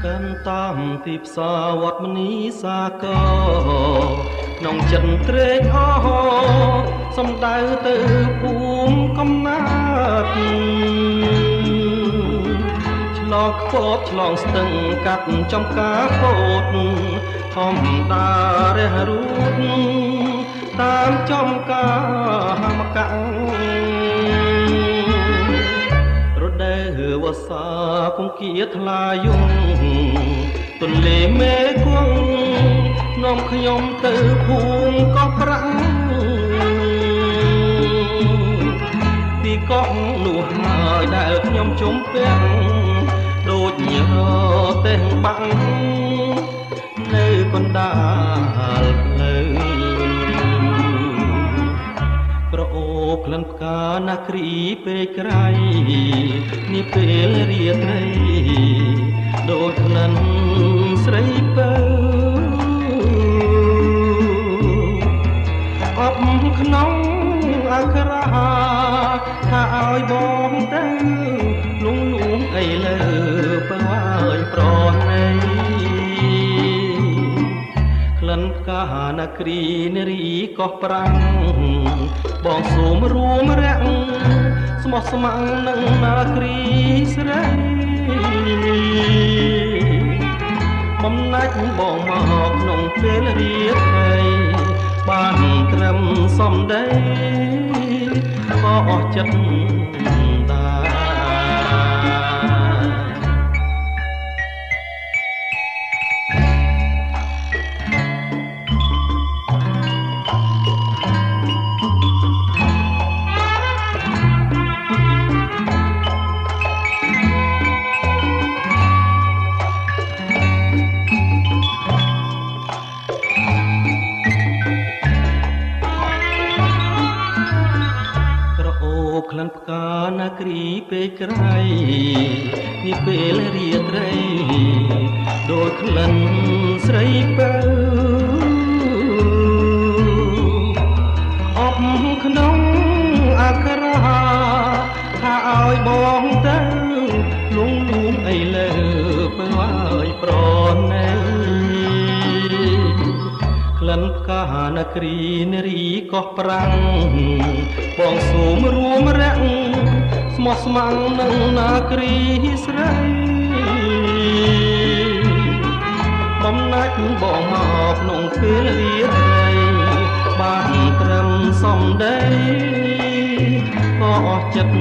កាន់តាមទីផ្សារវត្តមនីសាគរក្នុងចិនត្រេកអរសំដៅទៅភូមិកំណាត់ឆ្លងខ្ពតឆ្លងស្ទឹងកាត់ចំការពោតធម្មតារះរួតតាមចំការមកកាំងរដូវវស្សាគង្គាថ្លាយំទន្លេមេគង្គនាំខ្ញុំទៅភូមិកោះប្រាំងទីកោះនោះហើយដែលខ្ញុំជុំពាំងដូចញើទេងបាំងនៅកណ្ដាលផ្លូវក្រអូបក្លិនផ្កាណាគ្រីពេកក្រៃនាពេលរាត្រីដូចក្លិនស្រីពៅអបក្នុងអក្សរាថាឲ្យបងទៅលងលួងអីលើបើឲ្យប្រណីក្លិនផ្កាណាគ្រីនារីកោះប្រាំងបងសូមរួមរាក់ស្មោះស្ម័គ្រនឹងនាគ្រីស្រីបំណាច់បងមកក្នុងពេលរាត្រីបានត្រឹមសំដីក៏អស់ចិត្តដែរក្លិនផ្កាណាគ្រីពេកក្រៃនាពេលរាត្រីដូចក្លិនស្រីពៅអបក្នុងអក្សរាថាឲ្យបងទៅលងលួងអីលើបើឲ្យប្រណីក្លិនផ្កាណាគ្រីនារីកោះប្រាំងបងសូមរួមរាក់ស្មោះស្ម័គ្រនឹងនាគ្រីស្រីបំណាច់បងមកក្នុងពេលរាត្រីបានត្រឹមសំដីក៏អស់ចិត្ត